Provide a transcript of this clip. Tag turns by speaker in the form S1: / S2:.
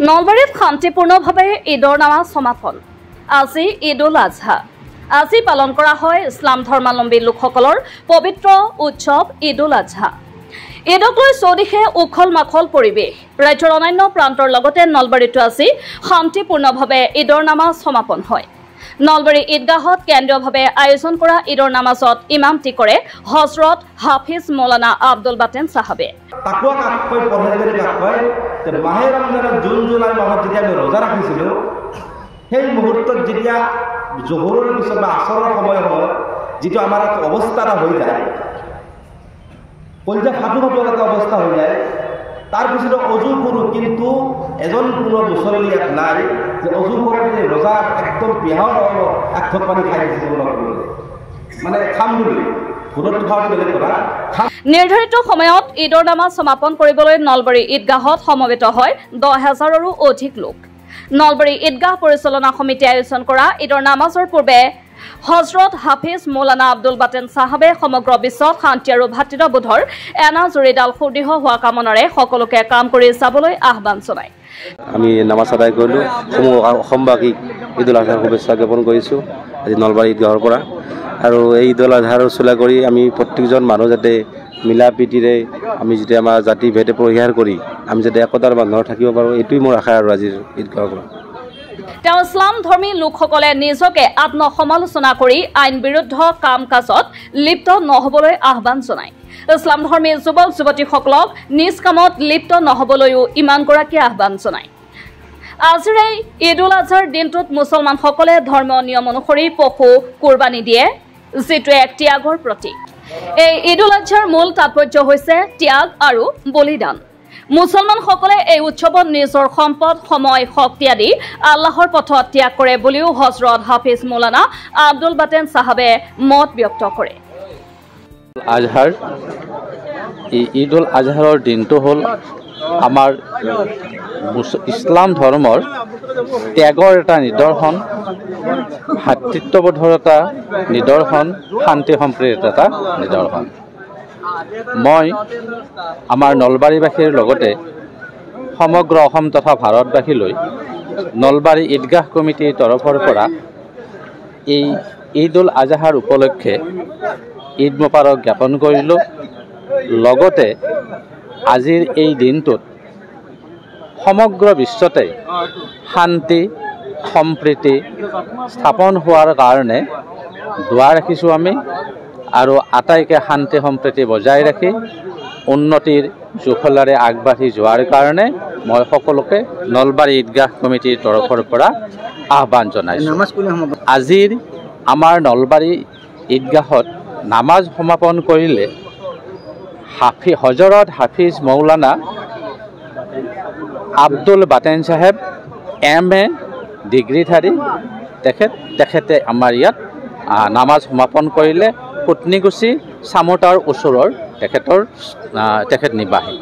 S1: নলবাৰীত শান্তিপূৰ্ণভাৱে ঈদৰ নামাজ সমাপন। আজি ঈদ উল আজহা। আজি পালন কৰা হয় ইছলাম ধৰ্মাৱলম্বী লোকসকলৰ পবিত্ৰ উৎসৱ ঈদ উল আজহা। ঈদক লৈ চৌদিশে উখল মাখল পৰিৱেশ। ৰাজ্যৰ অন্যান্য প্ৰান্তৰ লগতে নলবাৰীতো আজি শান্তিপূৰ্ণভাৱে ঈদৰ নামাজ সমাপন হয়। নলবাৰী ঈদগাহত কেন্দ্ৰীয়ভাৱে আয়োজন কৰা ঈদৰ নামাজত ইমামতি কৰে হজৰত হাফিজ মৌলানা আব্দুল বাটেন চাহাবে।
S2: মাহে ৰমজানৰ জুন জুলাই মাহত যেতিয়া আমি ৰোজা ৰাখিছিলোঁ, সেই মুহূৰ্তত যেতিয়া জোহৰৰ পিছত বা আচৰৰ সময়ত যিটো আমাৰ অৱস্থা এটা হৈ যায়, কলিজা ফাটু ফাটু এটা অৱস্থা হৈ যায়, তাৰপিছত অজু কৰোঁ, কিন্তু এজন কোনো মুছল্লি ইয়াত নাই যে অজু কৰোঁতে ৰোজা একদম পিহাও এক ঠোক পানী খাই দিছে মানে খাম বুলি
S1: নিৰ্ধাৰিত সময়ত ঈদৰ নামাজ সমাপন কৰিবলৈ নলবাৰী ঈদগাহত সমবেত হয় 10,000ৰো অধিক লোক। নলবাৰী ঈদগাহ পৰিচালনা সমিতিয়ে আয়োজন কৰা ঈদৰ নামাজৰ পূৰ্বে হজৰত হাফিজ মৌলানা আব্দুল বাটেন চাহাবে সমগ্ৰ বিশ্বত শান্তি আৰু ভাতৃত্ববোধৰ এনাজৰীডাল সুদৃঢ় হোৱা কামনাৰে সকলোকে কাম কৰি যাবলৈ আহ্বান জনায়।
S3: আমি নামাজ আদায় কৰিলোঁ। অসমবাসীক ঈদ উল আজহাৰ শুভেচ্ছা জ্ঞাপন কৰিছোঁ আজি নলবাৰী ঈদগাহৰ পৰা। আৰু এই ঈদ উল আজহাৰ উচলা কৰি আমি প্ৰত্যেকজন মানুহ যাতে মিলা প্ৰীতিৰে আমি যেতিয়া আমাৰ জাতি ভেদে পৰিহাৰ কৰি আমি যাতে একতাৰ বান্ধোনত থাকিব পাৰোঁ, এইটোৱেই মোৰ আশা আৰু আজিৰ ঈদগাহৰ পৰা।
S1: তেওঁ ইছলাম ধৰ্মী লোকসকলে নিজকে আত্মসমালোচনা কৰি আইন বিৰুদ্ধ কাম কাজত লিপ্ত নহবলৈ আহ্বান জনায়। ইছলাম ধৰ্মী যুৱক যুৱতীসকলক নিজ কামত লিপ্ত নহবলৈও ইমানগৰাকীয়ে আহ্বান জনায়। আজিৰ এই ঈদ উল আজহাৰ দিনটোত মুছলমানসকলে ধৰ্মীয় নিয়ম অনুসৰি পশু কোৰবানী দিয়ে, যিটো এক ত্যাগৰ প্ৰতীক। এই ঈদ উল আজহাৰ মূল তাৎপৰ্য হৈছে ত্যাগ আৰু বলিদান। মুছলমানসকলে এই উৎসৱত নিজৰ সম্পদ, সময়, শক্তি আদি আল্লাহৰ পথত ত্যাগ কৰে বুলিও হজৰত হাফিজ মৌলানা আব্দুল বাটেন চাহাবে মত ব্যক্ত কৰে।
S4: ঈদ উল আজহাৰৰ দিনটো হ'ল আমাৰ ইছলাম ধৰ্মৰ ত্যাগৰ এটা নিদৰ্শন, ভাতৃত্ববোধৰ এটা নিদৰ্শন, শান্তি সম্প্ৰীতিৰ এটা নিদৰ্শন। মই আমাৰ নলবাৰীবাসীৰ লগতে সমগ্ৰ অসম তথা ভাৰতবাসীলৈ নলবাৰী ঈদগাহ কমিটিৰ তৰফৰ পৰা এই ঈদ উল আজহাৰ উপলক্ষে ঈদ মোবাৰক জ্ঞাপন কৰিলোঁ। লগতে আজিৰ এই দিনটোত সমগ্ৰ বিশ্বতে শান্তি সম্প্ৰীতি স্থাপন হোৱাৰ কাৰণে দোৱা ৰাখিছোঁ আমি, আৰু আটাইকে শান্তি সম্প্ৰীতি বজাই ৰাখি উন্নতিৰ জোখলাৰে আগবাঢ়ি যোৱাৰ কাৰণে মই সকলোকে নলবাৰী ঈদগাহ কমিটিৰ তৰফৰ পৰা আহ্বান জনাইছোঁ। আজিৰ আমাৰ নলবাৰী ঈদগাহত নামাজ সমাপন কৰিলে হজৰত হাফিজ মৌলানা আব্দুল বাটেন চাহেব MA ডিগ্ৰীধাৰী তেখেতে আমাৰ ইয়াত নামাজ সমাপন কৰিলে। পুতনিকুছি চামোতাৰ ওচৰৰ তেখেত নিবাসী।